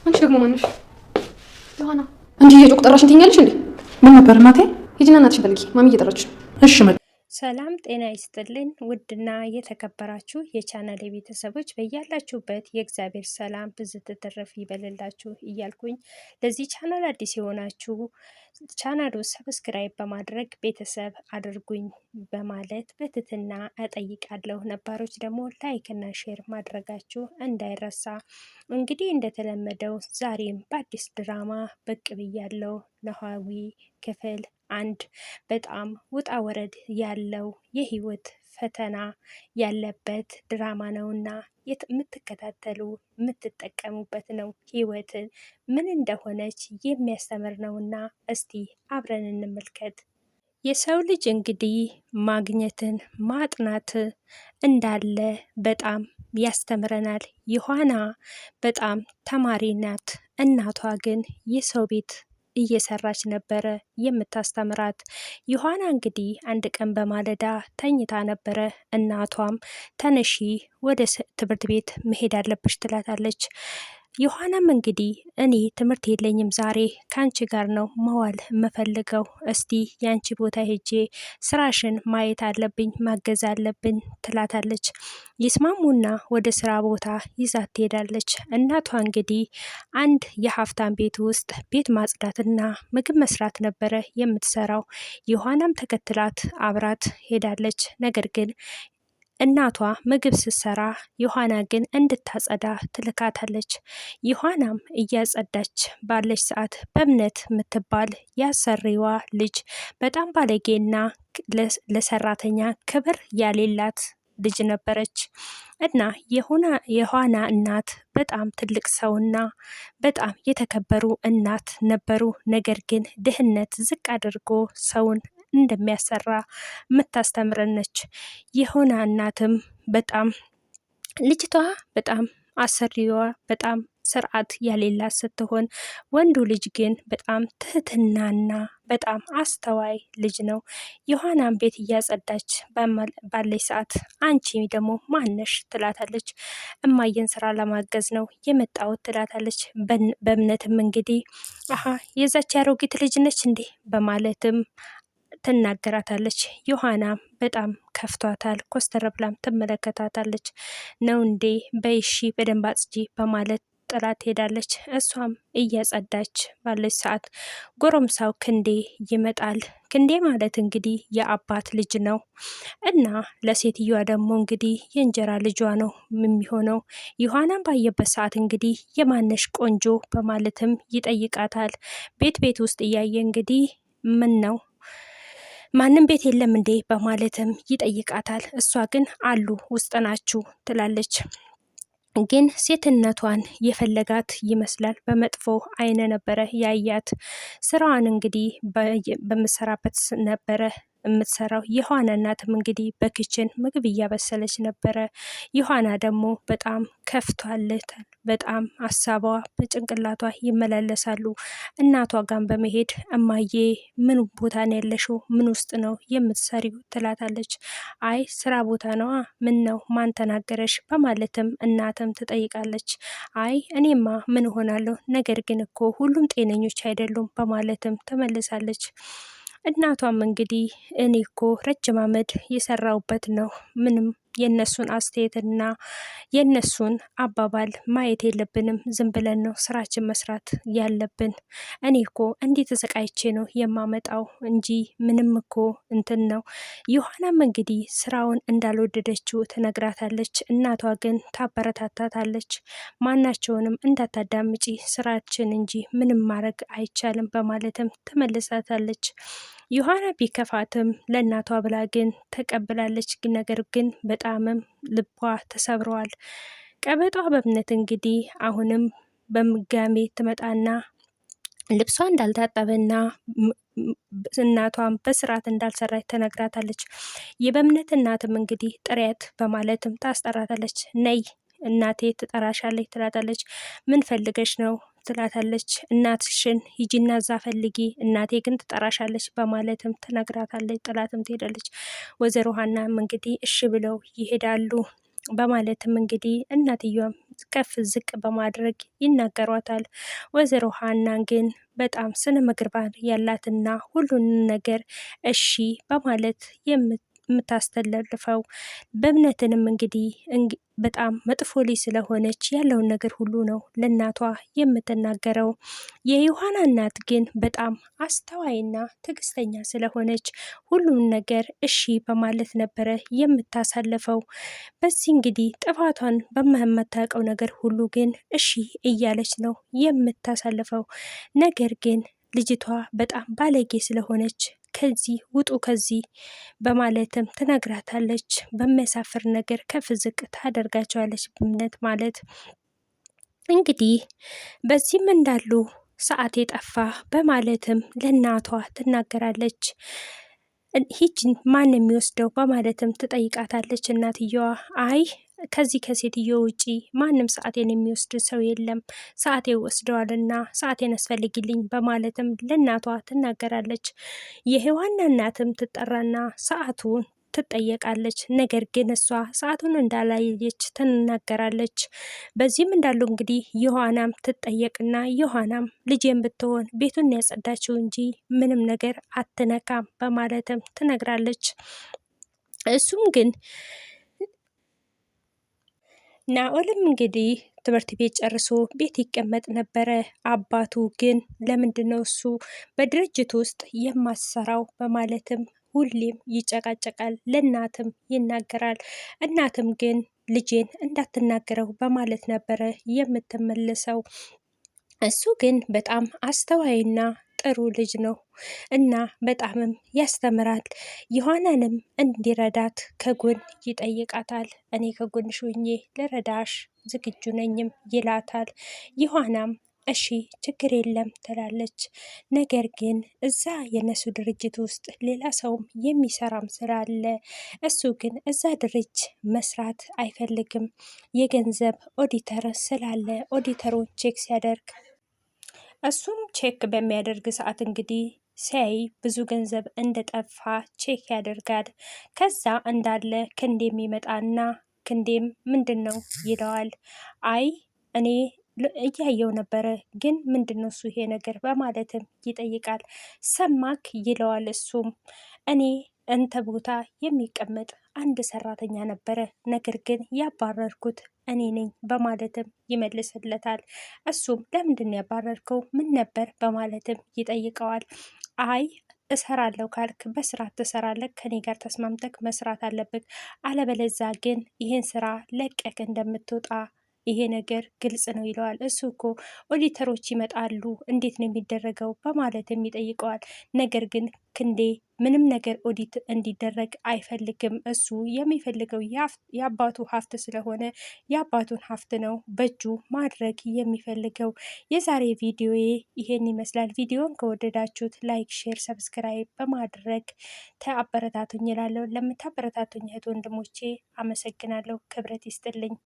አንቺ ደግሞ ማንሽ? ዮሐና አንቺ እየጮክ ጠራሽኝ ትይኛለሽ እንዴ? ምን ነበር እናቴ? ሂጂና እናትሽን ፈልጊ፣ ማሚ እየጠራች ነው። እሺ ሰላም ጤና ይስጥልን ውድና የተከበራችሁ የቻናል ቤተሰቦች በያላችሁበት የእግዚአብሔር ሰላም ብዝት ትርፍ ይበልላችሁ እያልኩኝ ለዚህ ቻናል አዲስ የሆናችሁ ቻናሉ ሰብስክራይብ በማድረግ ቤተሰብ አድርጉኝ በማለት በትህትና እጠይቃለሁ። ነባሮች ደግሞ ላይክ እና ሼር ማድረጋችሁ እንዳይረሳ። እንግዲህ እንደተለመደው ዛሬም በአዲስ ድራማ ብቅ ብያለሁ። ኖላዊ ክፍል 1 በጣም ውጣ ወረድ ያለው የህይወት ፈተና ያለበት ድራማ ነውና የምትከታተሉ የምትጠቀሙበት ነው። ህይወትን ምን እንደሆነች የሚያስተምር ነውና እስቲ አብረን እንመልከት። የሰው ልጅ እንግዲህ ማግኘትን ማጥናት እንዳለ በጣም ያስተምረናል። ዮሐና በጣም ተማሪ ናት። እናቷ ግን የሰው ቤት እየሰራች ነበረ የምታስተምራት። ዮሐና እንግዲህ አንድ ቀን በማለዳ ተኝታ ነበረ። እናቷም ተነሺ ወደ ትምህርት ቤት መሄድ አለብሽ ትላታለች። ዮሐናም እንግዲህ እኔ ትምህርት የለኝም ዛሬ ከአንቺ ጋር ነው መዋል የምፈልገው። እስቲ የአንቺ ቦታ ሄጄ ስራሽን ማየት አለብኝ ማገዝ አለብን ትላታለች። ይስማሙና ወደ ስራ ቦታ ይዛት ትሄዳለች። እናቷ እንግዲህ አንድ የሀብታም ቤት ውስጥ ቤት ማጽዳትና ምግብ መስራት ነበረ የምትሰራው። ዮሐናም ተከትላት አብራት ሄዳለች። ነገር ግን እናቷ ምግብ ስትሰራ ዮሐና ግን እንድታጸዳ ትልካታለች። ዮሐናም እያጸዳች ባለች ሰዓት በእምነት የምትባል ያሰሪዋ ልጅ በጣም ባለጌና ለሰራተኛ ክብር ያሌላት ልጅ ነበረች እና የዮሐና እናት በጣም ትልቅ ሰውና በጣም የተከበሩ እናት ነበሩ። ነገር ግን ድህነት ዝቅ አድርጎ ሰውን እንደሚያሰራ የምታስተምረን ነች። የዮሐና እናትም በጣም ልጅቷ በጣም አሰሪዋ በጣም ስርዓት ያሌላት ስትሆን ወንዱ ልጅ ግን በጣም ትህትናና በጣም አስተዋይ ልጅ ነው። ዮሐናን ቤት እያጸዳች ባለች ሰዓት አንቺ ደግሞ ማነሽ ትላታለች። እማየን ስራ ለማገዝ ነው የመጣሁት ትላታለች። በእምነትም እንግዲህ የዛች ያሮጊት ልጅ ነች እንዴ በማለትም ትናገራታለች። ዮሐና በጣም ከፍቷታል። ኮስተር ብላም ትመለከታታለች። ነው እንዴ በይሺ በደንብ አጽጂ በማለት ጥላት ሄዳለች። እሷም እያጸዳች ባለች ሰዓት ጎረምሳው ክንዴ ይመጣል። ክንዴ ማለት እንግዲህ የአባት ልጅ ነው እና ለሴትዮዋ ደግሞ እንግዲህ የእንጀራ ልጇ ነው የሚሆነው። ዮሐናን ባየበት ሰዓት እንግዲህ የማነሽ ቆንጆ በማለትም ይጠይቃታል። ቤት ውስጥ እያየ እንግዲህ ምን ነው ማንም ቤት የለም እንዴ በማለትም ይጠይቃታል። እሷ ግን አሉ ውስጥ ናችሁ ትላለች። ግን ሴትነቷን የፈለጋት ይመስላል። በመጥፎ አይነ ነበረ ያያት። ስራዋን እንግዲህ በምሰራበት ነበረ የምትሰራው። ዮሐና እናትም እንግዲህ በክችን ምግብ እያበሰለች ነበረ። ዮሐና ደግሞ በጣም ከፍቷለት በጣም ሀሳቧ በጭንቅላቷ ይመላለሳሉ። እናቷ ጋር በመሄድ እማዬ ምን ቦታ ነው ያለሽው? ምን ውስጥ ነው የምትሰሪው? ትላታለች። አይ ስራ ቦታ ነዋ። ምን ነው ማን ተናገረሽ? በማለትም እናትም ትጠይቃለች። አይ እኔማ ምን ሆናለሁ፣ ነገር ግን እኮ ሁሉም ጤነኞች አይደሉም በማለትም ትመልሳለች። እናቷም እንግዲህ እኔ እኮ ረጅም ዓመት የሰራውበት ነው፣ ምንም የነሱን አስተያየትና የነሱን አባባል ማየት የለብንም፣ ዝም ብለን ነው ስራችን መስራት ያለብን። እኔ እኮ እንዴት ተሰቃይቼ ነው የማመጣው እንጂ ምንም እኮ እንትን ነው። ዮሐናም እንግዲህ ስራውን እንዳልወደደችው ትነግራታለች። እናቷ ግን ታበረታታታለች። ማናቸውንም እንዳታዳምጪ ስራችን እንጂ ምንም ማድረግ አይቻልም በማለትም ትመልሳታለች። ዮሐና ቢከፋትም ለእናቷ ብላ ግን ተቀብላለች። ነገር ግን በጣምም ልቧ ተሰብረዋል። ቀበጧ በእምነት እንግዲህ አሁንም በምጋሜ ትመጣና ልብሷ እንዳልታጠበና እናቷም በስርዓት እንዳልሰራች ተነግራታለች። የበእምነት እናትም እንግዲህ ጥሪያት በማለትም ታስጠራታለች። ነይ እናቴ ትጠራሻለች ትላታለች። ምን ፈልገሽ ነው ትላታለች። እናትሽን ሂጂና እዛ ፈልጊ፣ እናቴ ግን ትጠራሻለች በማለትም ትነግራታለች። ጥላትም ትሄዳለች። ወይዘሮ ሀናም እንግዲህ እሺ ብለው ይሄዳሉ። በማለትም እንግዲህ እናትየዋም ከፍ ዝቅ በማድረግ ይናገሯታል። ወይዘሮ ሀናን ግን በጣም ስነ ምግባር ያላትና ሁሉንም ነገር እሺ በማለት የምታስተላልፈው በእምነትንም እንግዲህ በጣም መጥፎ ልጅ ስለሆነች ያለውን ነገር ሁሉ ነው ለእናቷ የምትናገረው። የዮሐና እናት ግን በጣም አስተዋይና ትዕግስተኛ ስለሆነች ሁሉም ነገር እሺ በማለት ነበረ የምታሳልፈው። በዚህ እንግዲህ ጥፋቷን በማታውቀው ነገር ሁሉ ግን እሺ እያለች ነው የምታሳልፈው። ነገር ግን ልጅቷ በጣም ባለጌ ስለሆነች ከዚህ ውጡ ከዚህ በማለትም ትነግራታለች። በሚያሳፍር ነገር ከፍ ዝቅ ታደርጋቸዋለች። እምነት ማለት እንግዲህ በዚህም እንዳሉ ሰዓት የጠፋ በማለትም ለእናቷ ትናገራለች። ሂጅ ማን የሚወስደው በማለትም ትጠይቃታለች። እናትየዋ አይ ከዚህ ከሴትዮ ውጪ ማንም ሰዓቴን የሚወስድ ሰው የለም፣ ሰዓቴ ወስደዋልና ሰዓቴን አስፈልግልኝ በማለትም ለእናቷ ትናገራለች። የሔዋና እናትም ትጠራና ሰዓቱን ትጠየቃለች። ነገር ግን እሷ ሰዓቱን እንዳላየች ትናገራለች። በዚህም እንዳሉ እንግዲህ ዮሐናም ትጠየቅና ዮሐናም ልጄን ብትሆን ቤቱን ያጸዳችው እንጂ ምንም ነገር አትነካም በማለትም ትነግራለች። እሱም ግን ናኦልም እንግዲህ ትምህርት ቤት ጨርሶ ቤት ይቀመጥ ነበረ። አባቱ ግን ለምንድነው እሱ በድርጅት ውስጥ የማሰራው በማለትም ሁሌም ይጨቃጨቃል። ለእናትም ይናገራል። እናትም ግን ልጄን እንዳትናገረው በማለት ነበረ የምትመልሰው። እሱ ግን በጣም አስተዋይና ጥሩ ልጅ ነው እና በጣምም ያስተምራል። ዮሐናንም እንዲረዳት ከጎን ይጠይቃታል። እኔ ከጎንሽ ሆኜ ልረዳሽ ዝግጁ ነኝም ይላታል። ዮሐናም እሺ ችግር የለም ትላለች። ነገር ግን እዛ የነሱ ድርጅት ውስጥ ሌላ ሰውም የሚሰራም ስላለ እሱ ግን እዛ ድርጅት መስራት አይፈልግም። የገንዘብ ኦዲተር ስላለ ኦዲተሩን ቼክ ሲያደርግ እሱም ቼክ በሚያደርግ ሰዓት እንግዲህ ሲያይ ብዙ ገንዘብ እንደጠፋ ቼክ ያደርጋል። ከዛ እንዳለ ክንዴም ይመጣና ክንዴም ምንድን ነው ይለዋል። አይ እኔ እያየው ነበረ ግን ምንድን ነው እሱ ይሄ ነገር በማለትም ይጠይቃል። ሰማክ ይለዋል። እሱም እኔ እንተ ቦታ የሚቀመጥ አንድ ሰራተኛ ነበረ፣ ነገር ግን ያባረርኩት እኔ ነኝ በማለትም ይመልስለታል። እሱም ለምንድን ያባረርከው ምን ነበር በማለትም ይጠይቀዋል። አይ እሰራለሁ ካልክ በስርዓት ትሰራለህ፣ ከኔ ጋር ተስማምተክ መስራት አለብህ፣ አለበለዛ ግን ይሄን ስራ ለቀቅ እንደምትወጣ ይሄ ነገር ግልጽ ነው ይለዋል። እሱ እኮ ኦዲተሮች ይመጣሉ እንዴት ነው የሚደረገው በማለትም ይጠይቀዋል። ነገር ግን ክንዴ ምንም ነገር ኦዲት እንዲደረግ አይፈልግም። እሱ የሚፈልገው የአባቱ ሀብት ስለሆነ የአባቱን ሀብት ነው በእጁ ማድረግ የሚፈልገው። የዛሬ ቪዲዮዬ ይሄን ይመስላል። ቪዲዮን ከወደዳችሁት ላይክ፣ ሼር፣ ሰብስክራይብ በማድረግ ተአበረታቱኝ እላለሁ። ለምታበረታቱኝ እህት ወንድሞቼ አመሰግናለሁ። ክብረት ይስጥልኝ።